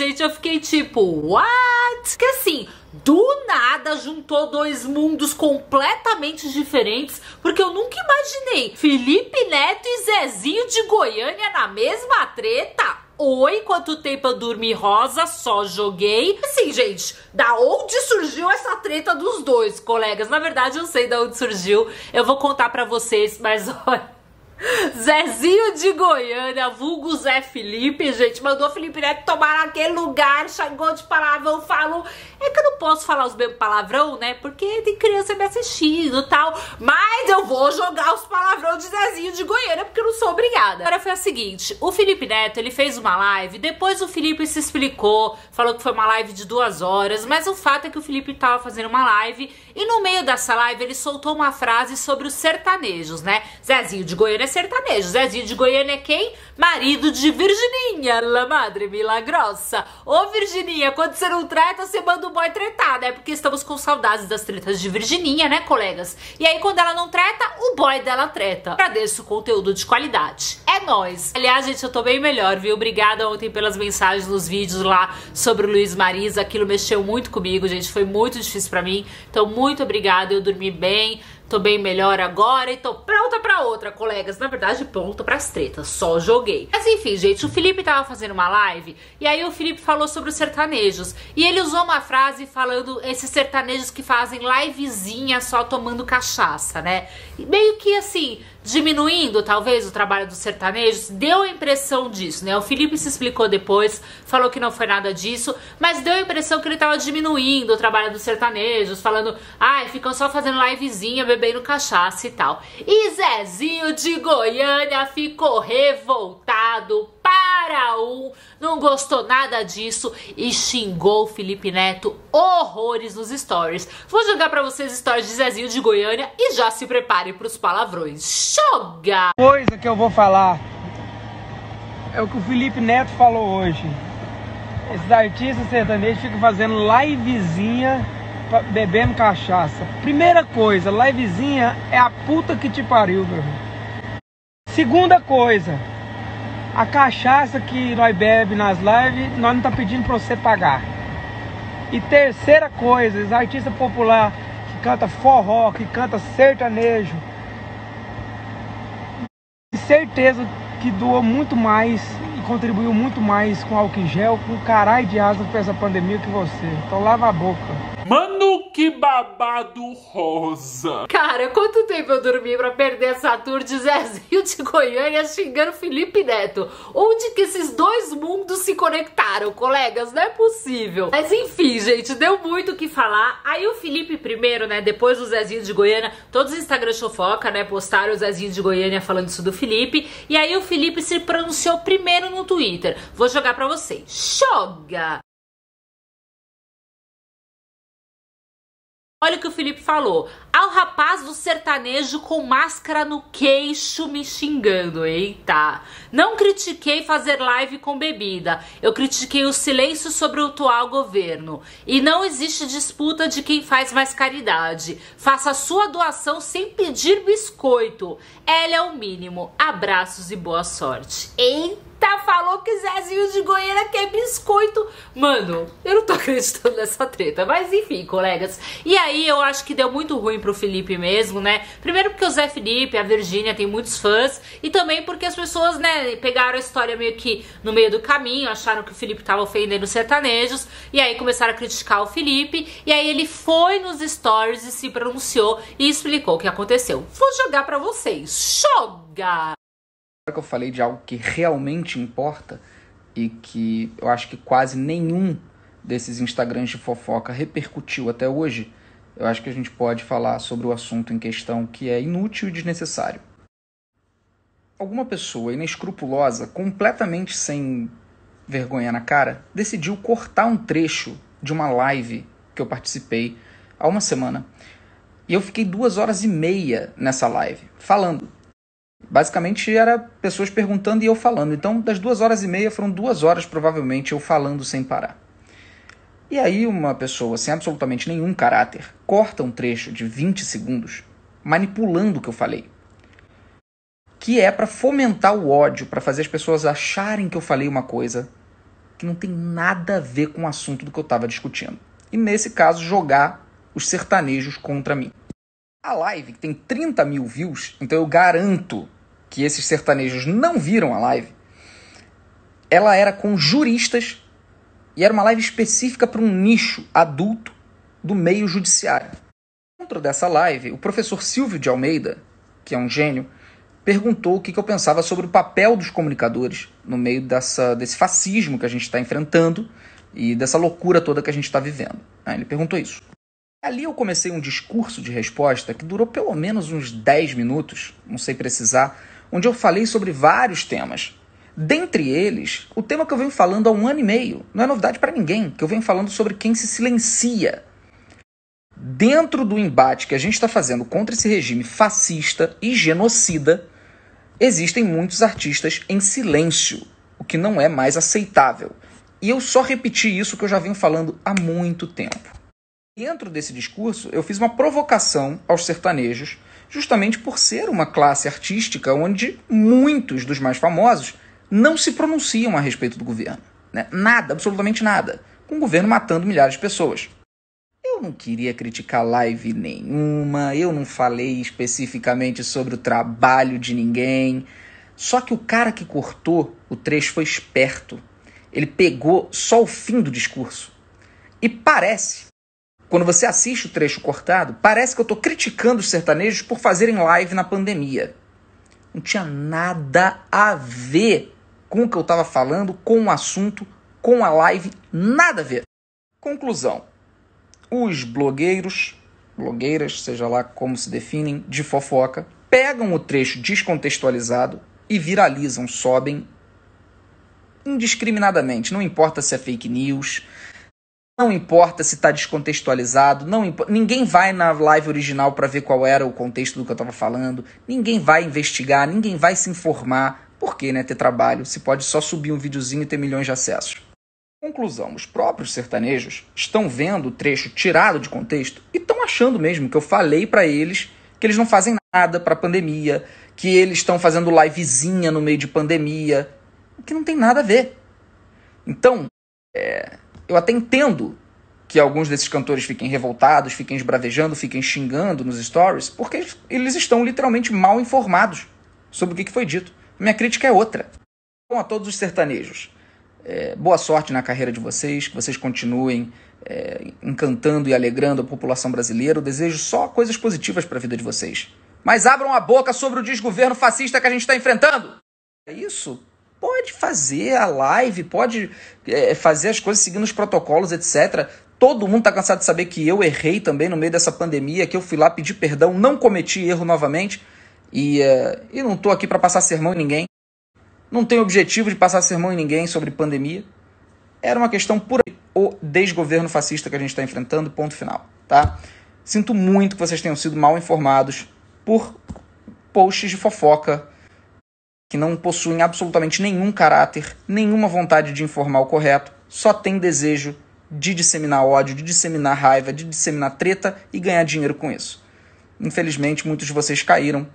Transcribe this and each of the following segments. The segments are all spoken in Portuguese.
gente, eu fiquei tipo, what? Que assim, do nada juntou dois mundos completamente diferentes, porque eu nunca imaginei Felipe Neto e Zezinho de Goiânia na mesma treta. Oi, quanto tempo eu dormi rosa, só joguei. Assim, gente, da onde surgiu essa treta dos dois, colegas? Na verdade, eu sei da onde surgiu, eu vou contar pra vocês, mas olha... Zezinho de Goiânia, vulgo Zé Felipe, gente, mandou Felipe Neto tomar naquele lugar, xingou de palavrão, falou... É que eu não posso falar os mesmos palavrão, né, porque tem criança me assistindo e tal, mas eu vou jogar os palavrão de Zezinho de Goiânia, porque eu não sou obrigada. Agora foi a seguinte, o Felipe Neto, ele fez uma live, depois o Felipe se explicou, falou que foi uma live de 2 horas, mas o fato é que o Felipe tava fazendo uma live, e no meio dessa live ele soltou uma frase sobre os sertanejos, né, Zezinho de Goiânia é sertanejo. Zezinho de Goiânia é quem? Marido de Virgininha, la madre milagrosa. Ô Virgininha, quando você não treta, você manda o boy tretar, né? Porque estamos com saudades das tretas de Virgininha, né, colegas? E aí, quando ela não treta, o boy dela treta. Agradeço o conteúdo de qualidade. É nóis. Aliás, gente, eu tô bem melhor, viu? Obrigada ontem pelas mensagens nos vídeos lá sobre o Luiz Marisa. Aquilo mexeu muito comigo, gente. Foi muito difícil pra mim. Então, muito obrigada. Eu dormi bem. Tô bem melhor agora e tô pronta pra outra, colegas. Na verdade, pronta pras tretas, só joguei. Mas enfim, gente, o Felipe tava fazendo uma live e aí o Felipe falou sobre os sertanejos. E ele usou uma frase falando esses sertanejos que fazem livezinha só tomando cachaça, né? E meio que assim, diminuindo talvez o trabalho dos sertanejos, deu a impressão disso, né? O Felipe se explicou depois, falou que não foi nada disso, mas deu a impressão que ele tava diminuindo o trabalho dos sertanejos, falando, ai, ficam só fazendo livezinha, bebendo cachaça e tal. E Zezinho de Goiânia ficou revoltado para não gostou nada disso e xingou o Felipe Neto horrores nos stories. Vou jogar pra vocês stories de Zezinho de Goiânia e já se preparem pros palavrões. Joga! Coisa que eu vou falar é o que o Felipe Neto falou hoje. Esses artistas sertanejos ficam fazendo livezinha bebendo cachaça. Primeira coisa, livezinha é a puta que te pariu, meu irmão. Segunda coisa, a cachaça que nós bebe nas lives, nós não tá pedindo pra você pagar. E terceira coisa, os artistas populares que canta forró, que canta sertanejo, certeza que doou muito mais e contribuiu muito mais com álcool em gel, com caralho de asa pra essa pandemia que você. Então lava a boca. Mano, que babado rosa. Cara, quanto tempo eu dormi pra perder essa tour de Zezinho de Goiânia xingando Felipe Neto? Onde que esses dois mundos se conectaram, colegas? Não é possível. Mas enfim, gente, deu muito o que falar. Aí o Felipe primeiro, né, depois do Zezinho de Goiânia, todos os Instagram fofoca, né, postaram o Zezinho de Goiânia falando isso do Felipe. E aí o Felipe se pronunciou primeiro no Twitter. Vou jogar pra vocês. Joga! Olha o que o Felipe falou. Ao rapaz do sertanejo com máscara no queixo me xingando. Eita. Não critiquei fazer live com bebida. Eu critiquei o silêncio sobre o atual governo. E não existe disputa de quem faz mais caridade. Faça a sua doação sem pedir biscoito. Ela é o mínimo. Abraços e boa sorte. Eita. Falou que Zezinho de Goiânia quer biscoito. Mano, eu não tô acreditando nessa treta. Mas enfim, colegas. E aí eu acho que deu muito ruim pro Felipe mesmo, né? Primeiro porque o Zé Felipe, a Virgínia tem muitos fãs. E também porque as pessoas, né, pegaram a história meio que no meio do caminho. Acharam que o Felipe tava ofendendo os sertanejos. E aí começaram a criticar o Felipe. E aí ele foi nos stories e se pronunciou e explicou o que aconteceu. Vou jogar pra vocês. Joga! Que eu falei de algo que realmente importa e que eu acho que quase nenhum desses Instagrams de fofoca repercutiu até hoje, eu acho que a gente pode falar sobre o assunto em questão, que é inútil e desnecessário. Alguma pessoa inescrupulosa, completamente sem vergonha na cara, decidiu cortar um trecho de uma live que eu participei há uma semana. E eu fiquei 2h30 nessa live, falando. Basicamente era pessoas perguntando e eu falando. Então das 2h30 foram 2 horas provavelmente eu falando sem parar. E aí uma pessoa sem absolutamente nenhum caráter corta um trecho de 20 segundos manipulando o que eu falei. Que é para fomentar o ódio, para fazer as pessoas acharem que eu falei uma coisa que não tem nada a ver com o assunto do que eu estava discutindo. E nesse caso, jogar os sertanejos contra mim. A live, que tem 30 mil views, então eu garanto que esses sertanejos não viram a live, ela era com juristas e era uma live específica para um nicho adulto do meio judiciário. Dentro dessa live, o professor Silvio de Almeida, que é um gênio, perguntou o que eu pensava sobre o papel dos comunicadores no meio desse fascismo que a gente está enfrentando e dessa loucura toda que a gente está vivendo. Ele perguntou isso. Ali eu comecei um discurso de resposta que durou pelo menos uns 10 minutos, não sei precisar, onde eu falei sobre vários temas. Dentre eles, o tema que eu venho falando há 1 ano e meio. Não é novidade para ninguém, que eu venho falando sobre quem se silencia. Dentro do embate que a gente está fazendo contra esse regime fascista e genocida, existem muitos artistas em silêncio, o que não é mais aceitável. E eu só repeti isso que eu já venho falando há muito tempo. Dentro desse discurso, eu fiz uma provocação aos sertanejos, justamente por ser uma classe artística onde muitos dos mais famosos não se pronunciam a respeito do governo. Né? Nada, absolutamente nada. Com o governo matando milhares de pessoas. Eu não queria criticar live nenhuma, eu não falei especificamente sobre o trabalho de ninguém. Só que o cara que cortou o trecho foi esperto. Ele pegou só o fim do discurso. E parece, quando você assiste o trecho cortado, parece que eu estou criticando os sertanejos por fazerem live na pandemia. Não tinha nada a ver com o que eu estava falando, com o assunto, com a live, nada a ver. Conclusão. Os blogueiras, seja lá como se definem, de fofoca, pegam o trecho descontextualizado e viralizam, sobem indiscriminadamente. Não importa se é fake news, não importa se está descontextualizado, ninguém vai na live original para ver qual era o contexto do que eu estava falando, ninguém vai investigar, ninguém vai se informar. Por que, né, ter trabalho se pode só subir um videozinho e ter milhões de acessos? Conclusão, os próprios sertanejos estão vendo o trecho tirado de contexto e estão achando mesmo que eu falei para eles que eles não fazem nada para a pandemia, que eles estão fazendo livezinha no meio de pandemia, o que não tem nada a ver. Então, eu até entendo que alguns desses cantores fiquem revoltados, fiquem esbravejando, fiquem xingando nos stories, porque eles estão literalmente mal informados sobre o que foi dito. Minha crítica é outra. Bom, a todos os sertanejos, boa sorte na carreira de vocês, que vocês continuem encantando e alegrando a população brasileira. Eu desejo só coisas positivas para a vida de vocês. Mas abram a boca sobre o desgoverno fascista que a gente está enfrentando. É isso. Pode fazer a live, pode fazer as coisas seguindo os protocolos, etc. Todo mundo está cansado de saber que eu errei também no meio dessa pandemia, que eu fui lá pedir perdão, não cometi erro novamente. E não estou aqui para passar sermão em ninguém. Não tenho objetivo de passar sermão em ninguém sobre pandemia. Era uma questão pura. O desgoverno fascista que a gente está enfrentando, ponto final. Tá? Sinto muito que vocês tenham sido mal informados por posts de fofoca que não possuem absolutamente nenhum caráter, nenhuma vontade de informar o correto, só tem desejo de disseminar ódio, de disseminar raiva, de disseminar treta e ganhar dinheiro com isso. Infelizmente, muitos de vocês caíram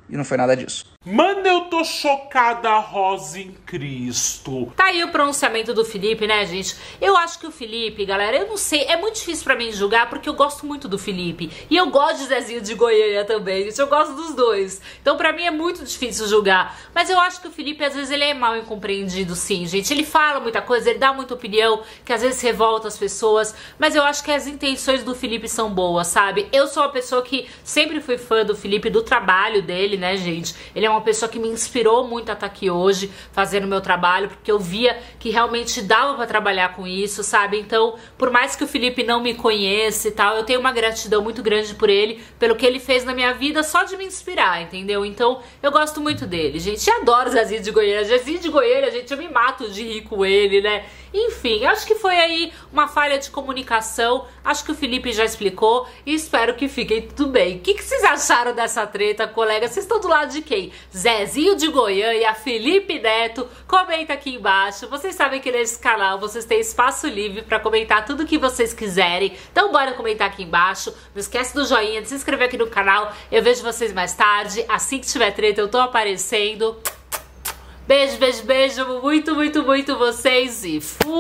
e não foi nada disso. Mano, eu tô chocada, Rosa em Cristo. Tá aí o pronunciamento do Felipe, né, gente? Eu acho que o Felipe, galera, eu não sei, é muito difícil pra mim julgar porque eu gosto muito do Felipe. E eu gosto de Zezinho de Goiânia também, gente, eu gosto dos dois. Então pra mim é muito difícil julgar. Mas eu acho que o Felipe, às vezes, ele é mal incompreendido, sim, gente. Ele fala muita coisa, ele dá muita opinião, que às vezes revolta as pessoas. Mas eu acho que as intenções do Felipe são boas, sabe? Eu sou uma pessoa que sempre fui fã do Felipe, do trabalho dele, né, gente? Ele é uma pessoa que me inspirou muito a estar aqui hoje fazendo o meu trabalho, porque eu via que realmente dava pra trabalhar com isso, sabe? Então, por mais que o Felipe não me conheça e tal, eu tenho uma gratidão muito grande por ele, pelo que ele fez na minha vida, só de me inspirar, entendeu? Então, eu gosto muito dele, gente. Eu adoro Zezinho de Goiânia. Zezinho de Goiânia, gente, eu me mato de rir com ele, né? Enfim, acho que foi aí uma falha de comunicação. Acho que o Felipe já explicou e espero que fiquem tudo bem. O que vocês acharam dessa treta, colegas? Vocês estão do lado de quem? Zezinho de Goiânia, Felipe Neto? Comenta aqui embaixo. Vocês sabem que nesse canal vocês têm espaço livre pra comentar tudo o que vocês quiserem. Então bora comentar aqui embaixo. Não esquece do joinha, de se inscrever aqui no canal. Eu vejo vocês mais tarde. Assim que tiver treta eu tô aparecendo. Beijo, beijo, beijo. Muito, muito, muito vocês e fui!